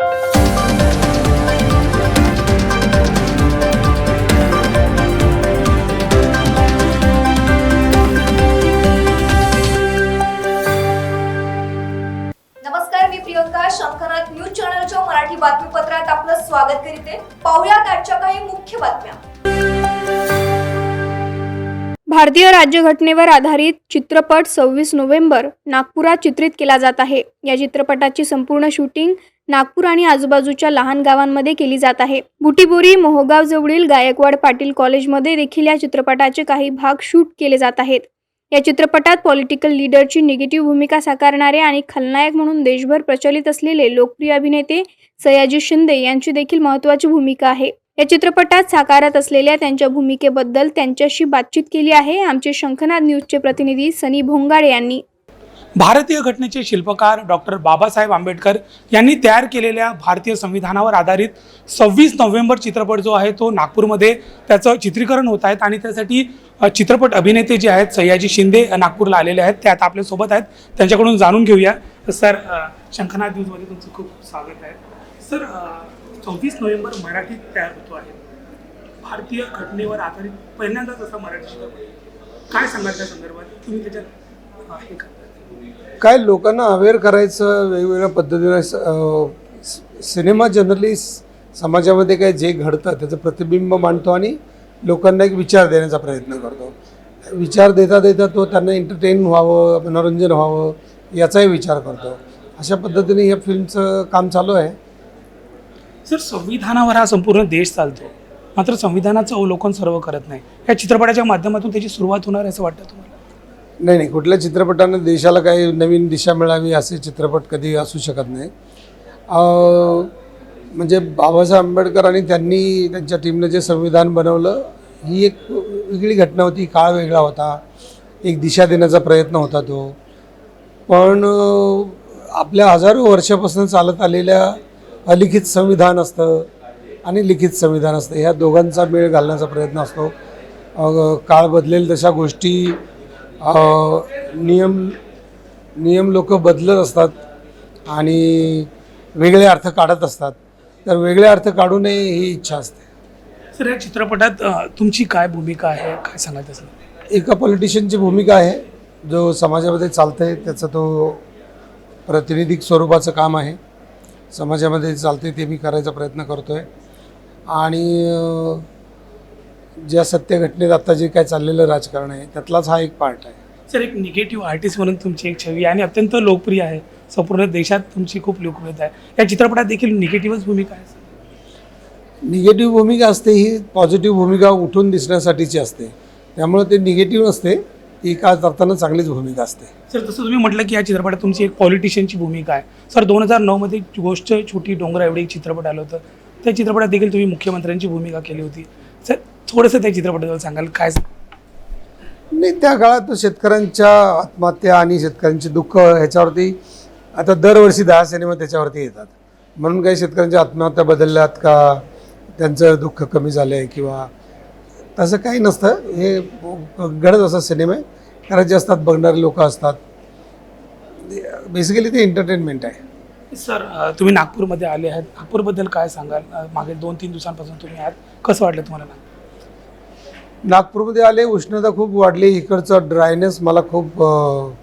नमस्कार, मी प्रियंका. शंखनाथ न्यूज चॅनलच्या मराठी बातमीपत्रात आपलं स्वागत करते. पाहुयात आजच्या काही मुख्य बातम्या. भारतीय राज्यघटनेवर आधारित चित्रपट 26 नोव्हेंबर नागपुरात चित्रित केला जात आहे. या चित्रपटाची संपूर्ण शूटिंग नागपूर आणि आजूबाजूच्या लहान गावांमध्ये केली जात आहे. बुटीबोरी मोहगाव जवळील गायकवाड पाटील कॉलेजमध्ये देखील या चित्रपटाचे काही भाग शूट केले जात आहेत. या चित्रपटात पॉलिटिकल लीडरची निगेटिव्ह भूमिका साकारणारे आणि खलनायक म्हणून देशभर प्रचलित असलेले लोकप्रिय अभिनेते सयाजी शिंदे यांची देखील महत्त्वाची भूमिका आहे. या चित्रपटात साकारत असलेल्या त्यांच्या भूमिकेबद्दल त्यांच्याशी बातचीत केली आहे आमचे शंखनाथ न्यूजचे प्रतिनिधी सनी भोंगाडे यांनी. भारतीय घटनेचे शिल्पकार डॉक्टर बाबासाहेब आंबेडकर यांनी तयार केलेल्या भारतीय संविधानावर आधारित 26 नोव्हेंबर चित्रपट जो आहे तो नागपूरमध्ये त्याचं चित्रीकरण होत आहेत आणि त्यासाठी चित्रपट अभिनेते जे आहेत सयाजी शिंदे नागपूरला आलेले आहेत ते आता आपल्यासोबत आहेत. त्यांच्याकडून जाणून घेऊया. सर, शंखनाथ न्यूजमध्ये तुमचं खूप स्वागत आहे. सर, 26 नोव्हेंबर मराठीत तयार होतो आहे. भारतीय घटनेवर आधारित पहिल्यांदाच असा मराठी चित्रपट, काय सांगाल त्या संदर्भात? तुम्ही त्याच्यात हे करता काय लोकांना अवेअर करायचं वेगवेगळ्या पद्धतीने. सिनेमा जनरली समाजामध्ये काय जे घडतं त्याचं प्रतिबिंब मांडतो आणि लोकांना एक विचार देण्याचा प्रयत्न करतो. विचार देता देता तो त्यांना एंटरटेन व्हावं, मनोरंजन व्हावं याचाही विचार करतो. अशा पद्धतीने या फिल्मचं काम चालू आहे. सर, संविधानावर हा संपूर्ण देश चालतो, मात्र संविधानाचं अवलोकन सर्व करत नाही. या चित्रपटाच्या माध्यमातून त्याची सुरुवात होणार असं वाटतं तुम्हाला? नाही, कुठल्या चित्रपटानं देशाला काही नवीन दिशा मिळावी असे चित्रपट कधी असू शकत नाही. म्हणजे बाबासाहेब आंबेडकर आणि त्यांनी त्यांच्या टीमनं जे संविधान बनवलं ही एक वेगळी घटना होती. काळ वेगळा होता, एक दिशा देण्याचा प्रयत्न होता तो. पण आपल्या हजारो वर्षापासून चालत आलेल्या अलिखित संविधान असतं आणि लिखित संविधान असतं, ह्या दोघांचा मेळ घालण्याचा प्रयत्न असतो. काळ बदलेल तशा गोष्टी, नियम लोक बदलत असतात आणि वेगळे अर्थ काढत असतात. तर वेगळे अर्थ काढू नये ही इच्छा असते. सर, या चित्रपटात तुमची काय भूमिका आहे, काय सांगायचं असेल? एका पॉलिटिशियनची भूमिका आहे जो समाजामध्ये चालतं आहे, त्याचं तो प्रातिनिधिक स्वरूपाचं काम आहे. समाजामध्ये चालते ते मी करायचा प्रयत्न करतो आहे. आणि ज्या सत्य घटनेत आता जे काय चाललेलं राजकारण आहे त्यातलाच हा एक पार्ट आहे. सर, एक निगेटिव्ह आर्टिस्ट म्हणून तुमची एक छवी आणि अत्यंत लोकप्रिय आहे. संपूर्ण देशात तुमची खूप लोकप्रियता आहे. या चित्रपटात देखील निगेटिव्हच भूमिका आहे. निगेटिव्ह भूमिका असते ही पॉझिटिव्ह भूमिका उठून दिसण्यासाठीची असते. त्यामुळे ते निगेटिव्ह नसते, ती का करताना चांगलीच भूमिका असते. सर, जसं तुम्ही म्हटलं की या चित्रपटात तुमची एक पॉलिटिशियनची भूमिका आहे. सर, 2009मध्ये गोष्ट छोटी डोंगरा एवढे एक चित्रपट आलं होतं. त्या चित्रपटात देखील तुम्ही मुख्यमंत्र्यांची भूमिका केली होती. सर, थोडंसं त्या चित्रपटाबद्दल सांगाल काय? नाही, त्या काळात शेतकऱ्यांच्या आत्महत्या आणि शेतकऱ्यांचे दुःख ह्याच्यावरती आता दरवर्षी 10 सिनेमा त्याच्यावरती येतात. म्हणून काही शेतकऱ्यांच्या आत्महत्या बदलल्यात का, त्यांचं दुःख कमी झालं आहे किंवा तसं काही नसतं. हे घडत असतात सिनेमे, करायचे असतात, बघणारे लोक असतात. बेसिकली ते एंटरटेनमेंट आहे. सर, तुम्ही नागपूरमध्ये आले आहात, नागपूरबद्दल काय सांगाल? मागे 2-3 दिवसांपासून तुम्ही आहात, कसं वाटलं तुम्हाला? नागपूरमध्ये आले, उष्णता खूप वाढली, इकडचं ड्रायनेस मला खूप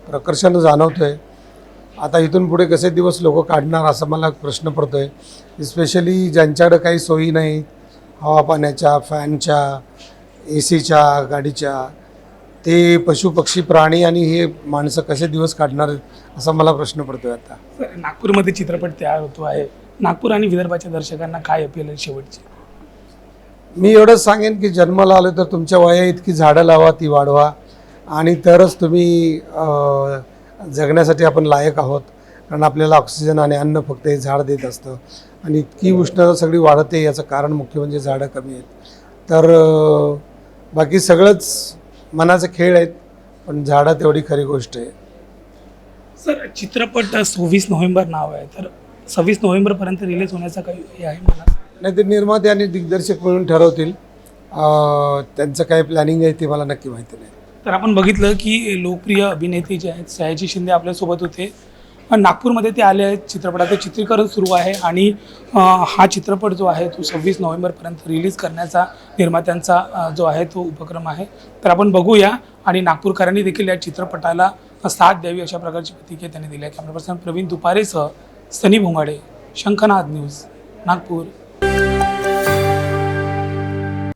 प्रकर्षानं जाणवतं आहे. आता इथून पुढे कसे दिवस लोक काढणार असा मला प्रश्न पडतो आहे. स्पेशली ज्यांच्याकडे काही सोयी नाही, हवा पाण्याच्या, फॅनच्या, AC च्या, गाडीच्या, ते पशुपक्षी प्राणी आणि हे माणसं कसे दिवस काढणार असा मला प्रश्न पडतो आहे आता. सर, नागपूरमध्ये चित्रपट तयार होतो आहे. नागपूर आणि विदर्भाच्या दर्शकांना काय अपील आहे शेवटची? मी एवढंच सांगेन की जन्माला आलं तर तुमच्या वया इतकी झाडं लावा, ती वाढवा आणि तरच तुम्ही जगण्यासाठी आपण लायक आहोत. कारण आपल्याला ऑक्सिजन आणि अन्न फक्त हे झाड देत असतं आणि इतकी उष्णता सगळी वाढते याचं कारण मुख्य म्हणजे झाडं कमी आहेत. तर बाकी सगळंच मनाचे खेळ आहेत, पण झाडं तेवढी खरी गोष्ट आहे. सर, चित्रपट 26 नोव्हेंबर नाव आहे, तर 26 नोव्हेंबरपर्यंत रिलीज होण्याचा काही हे आहे मला? नाही, ते निर्माते आणि दिग्दर्शक मिळून ठरवतील. त्यांचं काय प्लॅनिंग आहे ते मला नक्की माहिती नाही. तर आपण बघितलं की लोकप्रिय अभिनेते जे आहेत सयाजी शिंदे आपल्यासोबत होते. नागपूरमध्ये ते आले आहेत. चित्रपटाचं चित्रीकरण सुरू आहे आणि हा चित्रपट जो आहे तो 26 नोव्हेंबरपर्यंत रिलीज करण्याचा निर्मात्यांचा जो आहे तो उपक्रम आहे. तर आपण बघूया आणि नागपूरकरांनी देखील या चित्रपटाला साथ द्यावी अशा प्रकारची प्रतिक्रिया त्यांनी दिली आहे. कॅमेरा पर्सन प्रवीण दुपारेसह सनी भोंगाडे, शंखनाद न्यूज, नागपूर.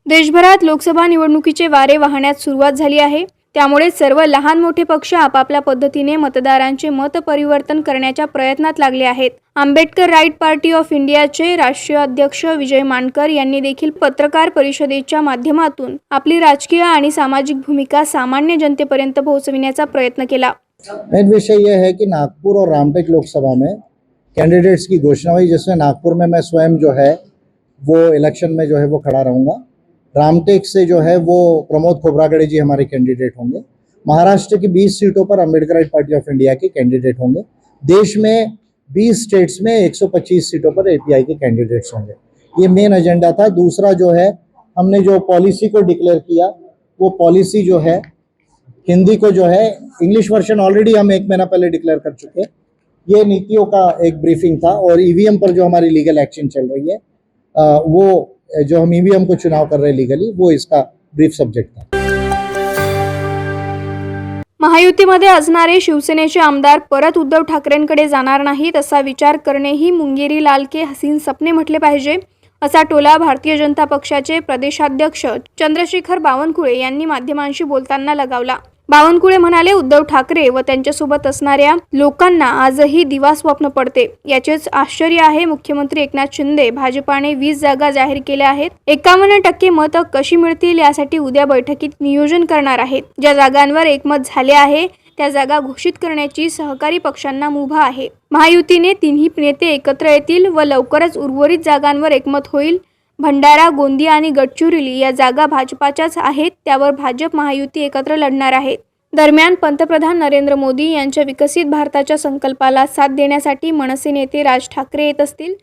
देशभरात लोकसभा निवडणुकीचे वारे वाहण्यास सुरुवात झाली आहे. त्यामुळे सर्व लहान मोठे पक्ष आपापल्या पद्धतीने मतदारांचे मत परिवर्तन करण्याच्या प्रयत्नात लागले आहेत. आंबेडकर राईट पार्टी ऑफ इंडियाचे राष्ट्रीय अध्यक्ष विजय मानकर यांनी देखील पत्रकार परिषदेच्या माध्यमातून आपली राजकीय आणि सामाजिक भूमिका सामान्य जनतेपर्यंत पोहोचविण्याचा प्रयत्न केला. मेन विषय यह है कि नागपुर और रामटेक लोकसभा में कैंडिडेट्स की घोषणा हुई, जिसमें नागपुर में मैं स्वयं जो है वो इलेक्शन में जो है वो खड़ा रहूँगा. रामटेक से जो है वो प्रमोद खोब्रागड़े जी हमारे कैंडिडेट होंगे. महाराष्ट्र की 20 सीटों पर Ambedkar right party of India के कैंडिडेट होंगे. देश में 20 स्टेट्स में 125 सीटों पर एपीआई के कैंडिडेट्स होंगे. ये मेन एजेंडा था. दूसरा जो है, हमने जो पॉलिसी को डिक्लेयर किया, वो पॉलिसी जो है हिंदी को जो है, इंग्लिश वर्जन ऑलरेडी हम 1 महीना पहले डिक्लेयर कर चुके हैं. ये नीतियों का एक ब्रीफिंग था. और ईवीएम पर जो हमारी लीगल एक्शन चल रही है, वो जो हम ईवीएम को चुनाव कर रहे हैं लीगली, वो इसका ब्रीफ सब्जेक्ट था. महायुतीमध्ये असणारे शिवसेनेचे आमदार परत उद्धव ठाकरेंकडे जाणार नाहीत असा विचार करणे ही मुंगेरी लाल के हसीन सपने म्हटले पाहिजे, असा टोला भारतीय जनता पक्षाचे प्रदेशाध्यक्ष चंद्रशेखर बावनकुळे यांनी माध्यमांशी बोलताना लगावला. बावनकुळे म्हणाले, उद्धव ठाकरे व त्यांच्यासोबत असणाऱ्या लोकांना आजही दिवा स्वप्न पडते. याचेच आश्चर्य आहे. मुख्यमंत्री एकनाथ शिंदे भाजपाने 20 जागा जाहीर केल्या आहेत. 51% मतं कशी मिळतील यासाठी उद्या बैठकीत नियोजन करणार आहेत. ज्या जागांवर एकमत झाले आहे त्या जागा घोषित करण्याची सहकारी पक्षांना मुभा आहे. महायुतीने तिन्ही नेते एकत्र येतील व लवकरच उर्वरित जागांवर एकमत होईल. भंडारा, गोंदिया आणि गडचिरोली या जागा भाजपाच्याच आहेत. त्यावर भाजप महायुती एकत्र लढणार आहे. दरम्यान पंतप्रधान नरेंद्र मोदी यांच्या विकसित भारताच्या संकल्पाला साथ देण्यासाठी मनसे नेते राज ठाकरे येत असतील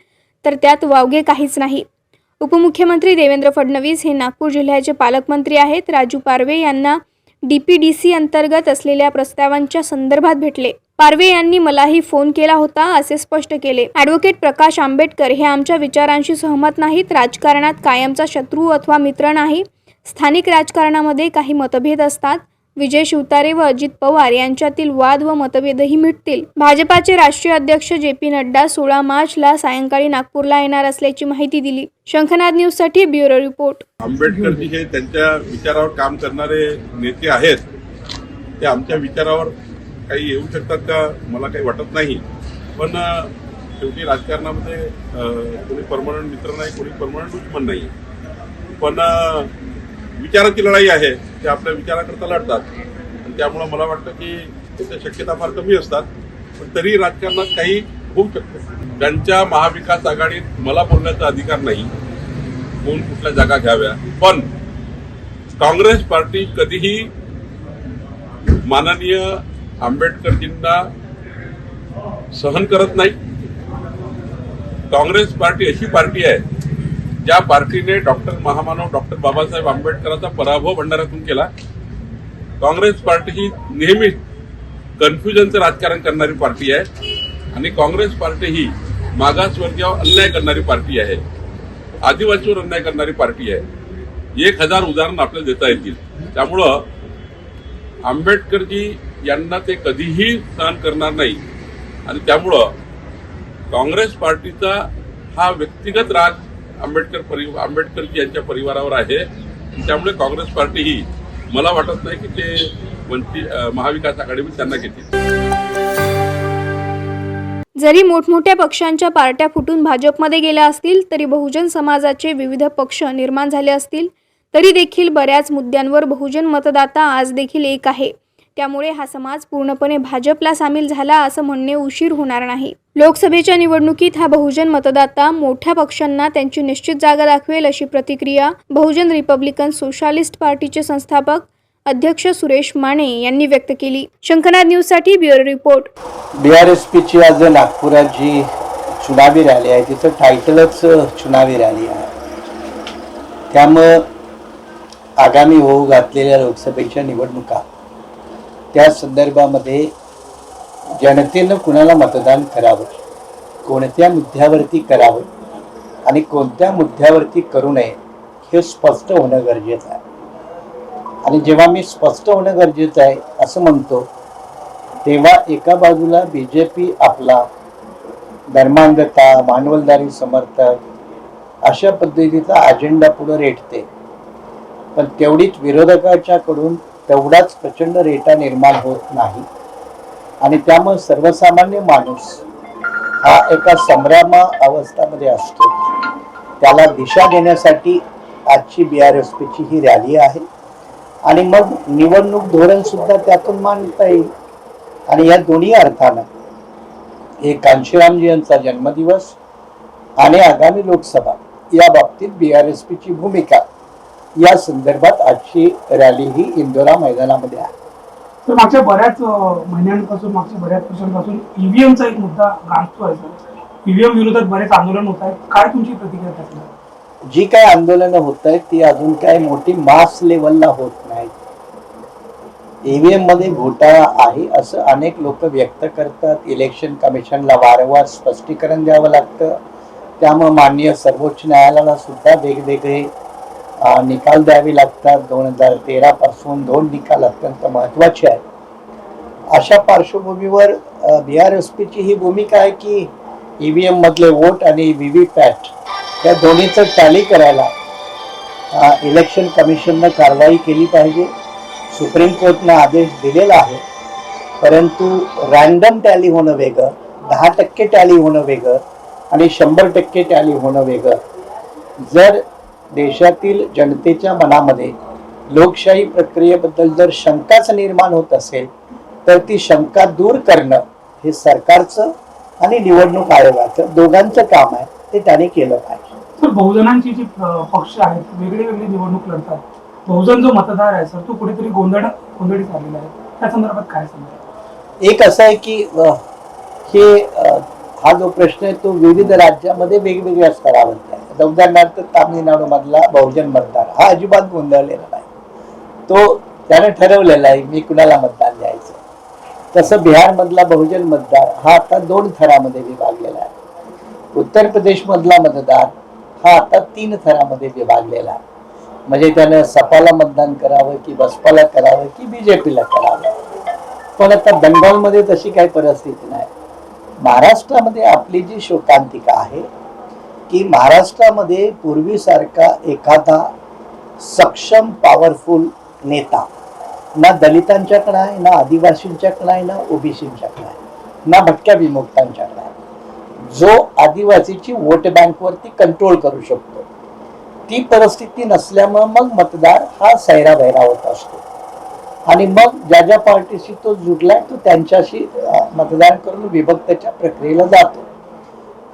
तर त्यात वावगे काहीच नाही. उपमुख्यमंत्री देवेंद्र फडणवीस हे नागपूर जिल्ह्याचे पालकमंत्री आहेत. राजू पारवे यांना डीपीडीसी अंतर्गत असलेल्या प्रस्तावांच्या संदर्भात भेटले. पारवे यांनी मलाही फोन केला होता असे स्पष्ट केले. ॲडव्होकेट प्रकाश आंबेडकर हे आमच्या विचारांशी सहमत नाहीत. राजकारणात कायमचा शत्रू अथवा मित्र नाही. स्थानिक राजकारणामध्ये काही मतभेद असतात. विजय शिवतारे व अजित पवार यांच्यातील वाद व मतभेदही मिटतील. भाजपाचे राष्ट्रीय अध्यक्ष जे.पी. नड्डा 16 मार्चला सायंकाळी नागपूरला येणार असल्याची माहिती दिली. शंखनाद न्यूजसाठी ब्युरो रिपोर्ट. आंबेडकरजी हे त्यांच्या विचारावर काम करणारे नेते आहेत. ते आमच्या विचारावर काही येऊ शकतात का मला काही वाटत नाही. पण शेवटी राजकारणामध्ये कोणी परमनंट मित्र नाही, कोणी परमनंट दुश्मन नाही. पण विचाराची लढाई आहे. ते आपल्या विचाराकरता लढतात आणि त्यामुळं मला वाटतं की त्याच्या शक्यता फार कमी असतात. पण तरी राजकारणात काही होऊ शकतं. त्यांच्या महाविकास आघाडीत मला बोलण्याचा अधिकार नाही कोण कुठल्या जागा घ्याव्या. पण काँग्रेस पार्टी कधीही माननीय आंबेडकरजींना सहन करत नाही. काँग्रेस पार्टी अशी पार्टी आहे ज्या पार्टीने महामानव डॉक्टर बाबासाहेब आंबेडकरांचा पराभव भंडाऱ्यातून केला. काँग्रेस पार्टी ही नेहमीच कन्फ्युजनचं राजकारण करणारी पार्टी आहे आणि काँग्रेस पार्टी ही मागासवर्गीयावर अन्याय करणारी पार्टी आहे, आदिवासीवर अन्याय करणारी पार्टी आहे. 1000 उदाहरणं आपल्याला देता येतील. त्यामुळं आंबेडकरजी यांना ते कधीही सहन करणार नाही आणि त्यामुळं काँग्रेस पार्टीचा हा व्यक्तिगत राग आंबेडकरजी यांच्या परिवारावर आहे. त्यामुळे काँग्रेस पार्टी ही मला वाटत नाही की ते महाविकास आघाडीमध्ये त्यांना घेतील. जरी मोठमोठ्या पक्षांच्या पार्ट्या फुटून भाजपमध्ये गेल्या असतील, तरी बहुजन समाजाचे विविध पक्ष निर्माण झाले असतील, तरी देखील बऱ्याच मुद्द्यांवर बहुजन मतदाता आज देखील एक आहे. त्यामुळे हा समाज पूर्णपणे भाजपला सामील झाला असं म्हणणे उशीर होणार नाही. लोकसभेच्या निवडणुकीत हा बहुजन मतदाता मोठ्या पक्षांना त्यांची निश्चित जागा दाखवेल अशी प्रतिक्रिया बहुजन रिपब्लिकन सोशलिस्ट पार्टीचे संस्थापक अध्यक्ष सुरेश माने यांनी व्यक्त केली. शंखनाद न्यूजसाठी ब्युरो रिपोर्ट. बीआरएसपीची आज नागपुरात जी चुनावी रॅली आहे तिचं टायटलच चुनावी रॅली आहे. त्यामुळं आगामी होऊ घातलेल्या लोकसभेच्या निवडणुका त्या संदर्भामध्ये जनतेनं कुणाला मतदान करावं, कोणत्या मुद्द्यावरती करावं आणि कोणत्या मुद्द्यावरती करू नये हे स्पष्ट होणं गरजेचं आहे. आणि जेव्हा मी स्पष्ट होणं गरजेचं आहे असं म्हणतो, तेव्हा एका बाजूला BJP आपला धर्मांधता, भांडवलदारी समर्थक अशा पद्धतीचा अजेंडा पुढे रेटते, पण तेवढीच विरोधकाच्याकडून तेवढाच प्रचंड रेटा निर्माण होत नाही. आणि त्यामुळे सर्वसामान्य माणूस हा एका संभ्रम अवस्थेमध्ये असतो. त्याला दिशा देण्यासाठी आजची BRSPची ही रॅली आहे. आणि मग निवडणूक धोरण सुद्धा त्यातून मांडता येईल. आणि या दोन्ही अर्थानं हे कांशीरामजी यांचा जन्मदिवस आणि आगामी लोकसभा या बाबतीत BRSPची भूमिका या संदर्भात आजची रॅली ही इंदोरा मैदानामध्ये आहे. तर मागच्या बऱ्याच महिन्यांपासून, मागच्या बऱ्याच वर्षांपासून ईव्हीएमचा एक मुद्दा गाजतोय सर. ईव्हीएम विरोधात बरेच आंदोलन होत आहेत. काय तुमची प्रतिक्रिया त्याच्यावर? जी काय आंदोलनं होत आहेत ती अजून काय मोठी मास लेवलला होत नाहीत. EVM मध्ये घोटाळा आहे असं अनेक लोक व्यक्त करतात. इलेक्शन कमिशनला वारंवार स्पष्टीकरण द्यावं लागतं. त्यामुळे माननीय सर्वोच्च न्यायालयाला सुद्धा वेगवेगळे निकाल द्यावे लागतात. 2013 पासून 2 निकाल अत्यंत महत्वाचे आहेत. अशा पार्श्वभूमीवर BRSPची ही भूमिका आहे की EVM मधले वोट आणि VVPAT या दोन्हीचं टॅली करायला इलेक्शन कमिशननं कारवाई केली पाहिजे. सुप्रीम कोर्टनं आदेश दिलेला आहे, परंतु रॅन्डम टॅली होणं वेगळं, 10% टॅली होणं वेगळं आणि 100% टॅली होणं वेगळं. जर देशातील जनतेच्या मनामध्ये लोकशाही प्रक्रियेबद्दल जर शंकाच निर्माण होत असेल तर ती शंका दूर करणं हे सरकारचं आणि निवडणूक आयोगाचं दोघांचं काम आहे. ते त्याने केलं पाहिजे. सर, बहुजनांची जी पक्ष आहेत वेगळे वेगळे निवडणूक लढतात. बहुजन जो मतदार आहे सर, तो कुठेतरी गोंधळीत आलेला आहे. त्या संदर्भात काय सांगा? एक असं आहे की हा जो प्रश्न आहे तो विविध राज्यामध्ये वेगवेगळ्या स्तरावरती आहे. आता उदाहरणार्थ तामिळनाडू मधला बहुजन मतदार हा अजिबात गोंधळलेला नाही. तो त्याने ठरवलेला आहे मी कुणाला मतदान द्यायचं. तसं बिहार मधला बहुजन मतदार हा आता 2 थरामध्ये विभागलेला आहे. उत्तर प्रदेश मधला मतदार हा आता 3 थरामध्ये विभागलेला आहे. म्हणजे त्यानं सपाला मतदान करावं की बसपाला करावं की BJPला करावं. पण आता बंगालमध्ये तशी काही परिस्थिती नाही. महाराष्ट्रामध्ये आपली जी शोकांतिका आहे की महाराष्ट्रामध्ये पूर्वीसारखा एखादा सक्षम पॉवरफुल नेता ना दलितांच्याकडे आहे, ना आदिवासींच्याकडे आहे, ना ओबीसींच्याकडे आहे, ना भटक्या विमुक्तांच्याकडे आहे, जो आदिवासीची वोट बँकवरती कंट्रोल करू शकतो. ती परिस्थिती नसल्यामुळे मग मतदार हा सैराभैरा होत असतो. आणि मग ज्या पार्टीशी तो जुडलाय तो त्यांच्याशी मतदान करून विभक्तच्या प्रक्रियेला जातो.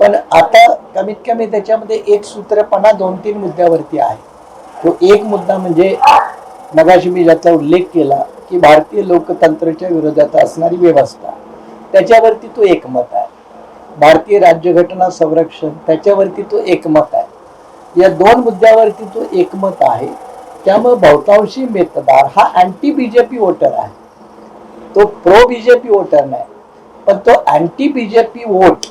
पण आता कमीत कमी त्याच्यामध्ये एक सूत्रपणा 2-3 मुद्द्यावरती आहे. तो एक मुद्दा म्हणजे मगाशी मी ज्याचा उल्लेख केला की भारतीय लोकतंत्राच्या विरोधात असणारी व्यवस्था, त्याच्यावरती तो एकमत आहे. भारतीय राज्यघटना संरक्षण, त्याच्यावरती तो एकमत आहे. या 2 मुद्द्यावरती तो एकमत आहे. त्यामुळे बहुतांशी मतदार हा अँटी BJP वोटर आहे. तो प्रो BJP वोटर नाही, पण तो अँटी BJP वोट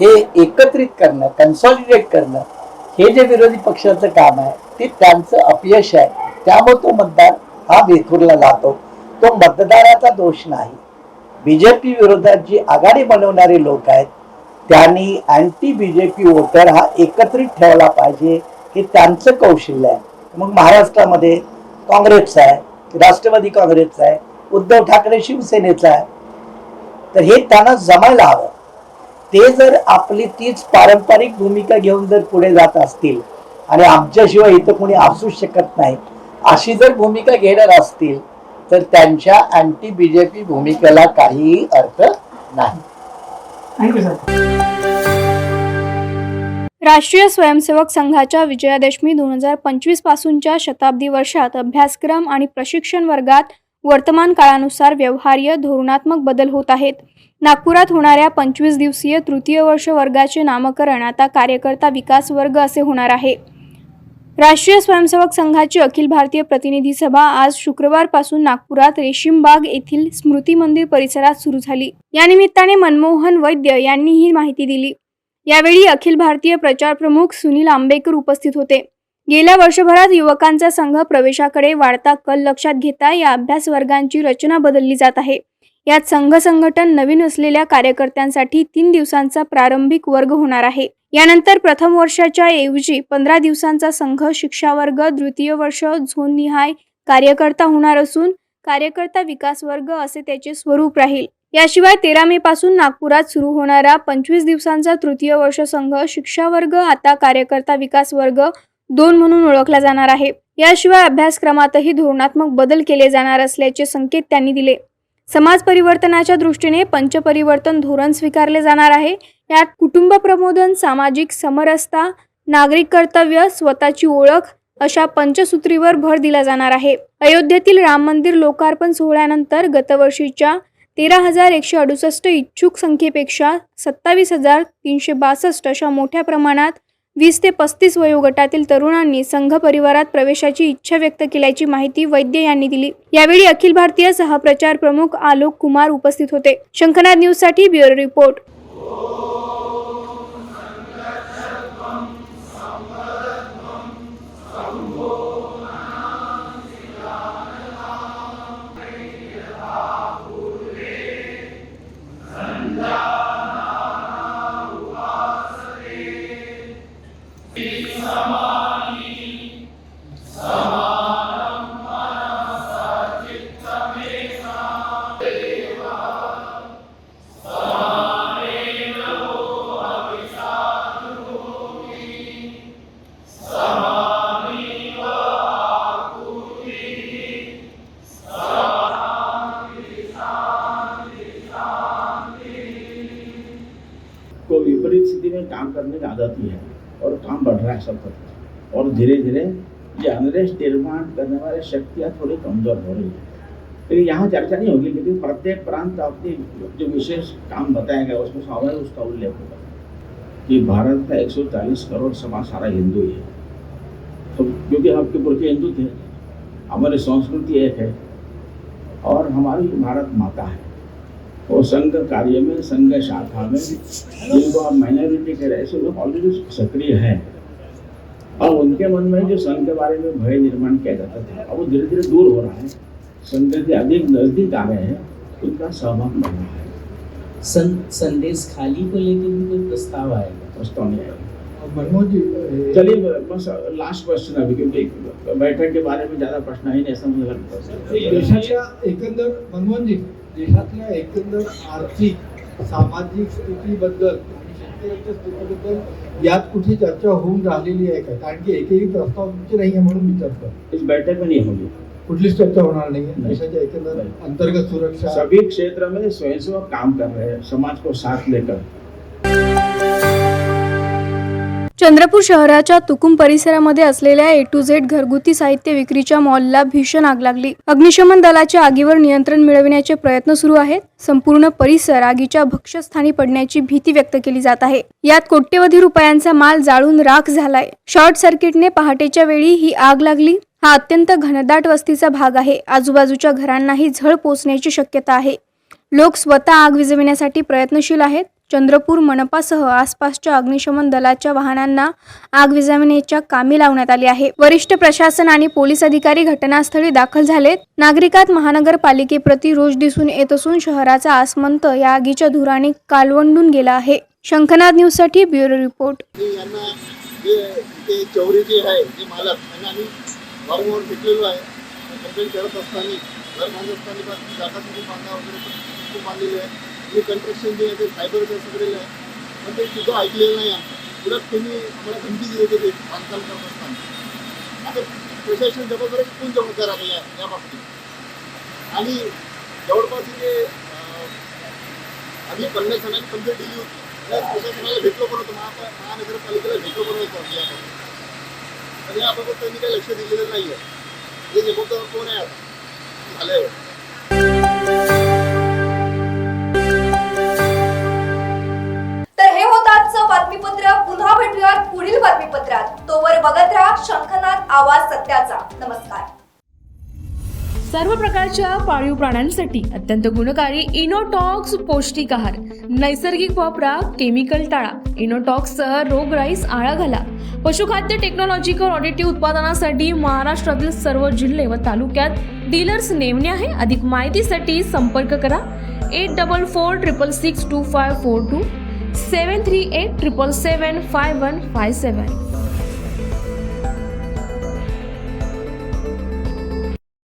हे एकत्रित करणं, कन्सॉलिडेट करणं हे जे विरोधी पक्षाचं काम आहे ते त्यांचं अपयश आहे. त्यामुळे तो मतदार हा विखुरला जातो. तो मतदाराचा दोष नाही. BJP विरोधात जी आघाडी बनवणारे लोक आहेत त्यांनी अँटी BJP वोटर हा एकत्रित ठेवला पाहिजे. हे त्यांचं कौशल्य आहे. मग महाराष्ट्रामध्ये काँग्रेसचा आहे, राष्ट्रवादी काँग्रेसचा आहे, उद्धव ठाकरे शिवसेनेचा आहे. तर हे त्यांना जमायला हवं. ते जर आपली तीच पारंपरिक भूमिका घेऊन जर पुढे जात असतील आणि आमच्याशिवाय इथं कोणी असूच शकत नाही अशी जर भूमिका घेणार असतील तर त्यांच्या अँटी BJP भूमिकेला काहीही अर्थ नाही. Thank you sir. राष्ट्रीय स्वयंसेवक संघाच्या विजयादशमी 2025 पासूनच्या शताब्दी वर्षात अभ्यासक्रम आणि प्रशिक्षण वर्गात वर्तमान काळानुसार व्यवहार्य धोरणात्मक बदल होत आहेत. नागपुरात होणाऱ्या 25 दिवसीय तृतीय वर्ष वर्गाचे नामकरण आता कार्यकर्ता विकास वर्ग असे होणार आहे. राष्ट्रीय स्वयंसेवक संघाची अखिल भारतीय प्रतिनिधी सभा आज शुक्रवारपासून नागपुरात रेशीमबाग येथील स्मृती मंदिर परिसरात सुरू झाली. या निमित्ताने मनमोहन वैद्य यांनी ही माहिती दिली. यावेळी अखिल भारतीय प्रचार प्रमुख सुनील आंबेकर उपस्थित होते. गेल्या वर्षभरात युवकांचा संघ प्रवेशाकडे वाढता कल लक्षात घेता या अभ्यास वर्गांची रचना बदलली जात आहे. यात संघ संघटन नवीन असलेल्या कार्यकर्त्यांसाठी 3 दिवसांचा प्रारंभिक वर्ग होणार आहे. यानंतर प्रथम वर्षाच्या ऐवजी 15 दिवसांचा संघ शिक्षा वर्ग, द्वितीय वर्ष झोन निहाय कार्यकर्ता होणार असून कार्यकर्ता विकास वर्ग असे त्याचे स्वरूप राहील. याशिवाय 13 मे पासून नागपुरात सुरू होणारा 25 दिवसांचा तृतीय वर्ष संघ शिक्षा वर्ग आता कार्यकर्ता विकास वर्ग 2 म्हणून ओळखला जाणार आहे. याशिवाय अभ्यासक्रमातही धोरणात्मक बदल केले जाणार असल्याचे संकेत त्यांनी दिले. समाज परिवर्तनाच्या दृष्टीने पंचपरिवर्तन धोरण स्वीकारले जाणार आहे. यात कुटुंब प्रबोधन, सामाजिक समरसता, नागरिक कर्तव्य, स्वतःची ओळख अशा पंचसूत्रीवर भर दिला जाणार आहे. अयोध्येतील राम मंदिर लोकार्पण सोहळ्यानंतर गतवर्षीच्या 13,168 इच्छुक संख्येपेक्षा 27,362 अशा मोठ्या प्रमाणात 20 ते 35 वयोगटातील तरुणांनी संघ परिवारात प्रवेशाची इच्छा व्यक्त केल्याची माहिती वैद्य यांनी दिली. यावेळी अखिल भारतीय सहप्रचार प्रमुख आलोक कुमार उपस्थित होते. शंखनाद न्यूजसाठी ब्युरो रिपोर्ट. को विपरीत स्थिति में काम करने की आदत ही है और काम बढ़ रहा है सब कुछ, और धीरे धीरे ये अनरेस्ट निर्माण करने वाली शक्तियाँ थोड़ी कमजोर हो रही है. लेकिन यहाँ चर्चा नहीं होगी, लेकिन प्रत्येक प्रांत अपनी जो विशेष काम बताया गया उसमें स्वाभाविक उसका उल्लेख होगा कि भारत का 140 करोड़ समाज सारा हिंदू ही है. तो क्योंकि आपके पुरखे हिंदू थे, हमारी संस्कृति एक है और हमारी भारत माता है. वो संघ कार्य में, संघ शाखा में जिनको आप माइनॉरिटी कह रहे हैं, ऐसे लोग ऑलरेडी सक्रिय हैं और उनके मन में जो संघ के बारे में भय निर्माण किया जाता था, अब वो धीरे धीरे दूर हो रहा है. संघ के अधिक नजदीक आ रहे हैं, उनका सहभाग बढ़ रहा है. संदेश खाली को लेकर भी कोई प्रस्ताव आएगा? प्रस्ताव नहीं आएगा. मनमोहन जी, चलिए बस लास्ट क्वेश्चन अभी, क्योंकि बैठक के बारे में ज़्यादा प्रश्न ही नहीं, ऐसा मुझे लगता है. देशाच्या एकंदर मनमोहन जी, देशातल्या एकंदर आर्थिक सामाजिक स्थितीबद्दल आणि शेतकऱ्यांच्या स्थितीबद्दल यात कुठे चर्चा होऊन राहिलेली आहे का? कारण की एकही प्रस्ताव तुमचे नाही आहे म्हणून विचारतो. इस बैठक में नहीं होगी, कुठलीच चर्चा होणार नाही आहे. देशाच्या एकंदर अंतर्गत सुरक्षा सभी क्षेत्र में स्वयंसेवक काम कर रहे हैं समाज को साथ लेकर. चंद्रपूर शहराच्या तुकुम परिसरामध्ये असलेल्या A to Z घरगुती साहित्य विक्रीच्या मॉलला भीषण आग लागली. अग्निशमन दलाच्या आगीवर नियंत्रण मिळविण्याचे प्रयत्न सुरू आहेत. संपूर्ण परिसर आगीच्या भक्ष्यस्थानी पडण्याची भीती व्यक्त केली जात आहे. यात कोट्यवधी रुपयांचा माल जाळून राख झालाय. शॉर्ट सर्किटने पहाटेच्या वेळी ही आग लागली. हा अत्यंत घनदाट वस्तीचा भाग आहे. आजूबाजूच्या घरांनाही झळ पोचण्याची शक्यता आहे. लोक स्वतः आग विझविण्यासाठी प्रयत्नशील आहेत. चंद्रपूर मनपासह आसपासच्या अग्निशमन दलाच्या वाहनांना आग विझवण्याच्या कामी लावण्यात आले आहे. वरिष्ठ प्रशासन आणि पोलीस अधिकारी घटनास्थळी दाखल झालेत. नागरिकात महानगरपालिकेप्रती रोष दिसून येत असून शहराचा आसमंत या आगीच्या धुराने कालवंडून गेला आहे. शंखनाद न्यूजसाठी ब्युरो रिपोर्ट. यांना जे चौरी जे आहे जे मालक यांना आम्ही वारंवार भेटलेलो आहे. कंप्लेंट करत असताना घर बांधत असताना जागा तुम्ही बांधा वगैरे खूप बांधलेली आहे. आणि कन्स्ट्रक्शन जे आहे ते फायबरचं सगळेलं आहे, पण ते सुद्धा ऐकलेलं नाही. आमचं उलट त्यांनी आम्हाला धमकी दिली होती बांधकाम करत असताना. आता प्रशासन जबाबदार कोण जबाबदार आहे या बाबतीत? आणि जवळपास इथे आम्ही 50 जणांनी कंप्लेंट दिली होती. प्रशासनाला भेटलो पण होतं, महानगरपालिकेला भेटलो पण होतं याबाबत. तर याबाबत त्यांनी काही लक्ष दिलेलं नाही आहे. हे जबाबदार कोण आहे आता झाल्यावर? तर हे होतं आजचं बातमीपत्र. पुन्हा भेटूयात पुढील बातमीपत्रात. तोवर बघत राहा शंखनाद आवाज सत्याचा. नमस्कार. सर्व प्रकारच्या पाळीव प्राण्यांसाठी अत्यंत गुणकारी इनोटॉक्स पौष्टिक आहार. नैसर्गिक वापरा, केमिकल टाळा. इनोटॉक्ससह रोगराईस आळा घाला. पशुखाद्य टेक्नॉलॉजिकल ऑडिटिव्ह उत्पादनासाठी महाराष्ट्रातील सर्व जिल्हे व तालुक्यात डीलर्स नेमणे आहे. अधिक माहितीसाठी संपर्क करा 8446662542 738777557.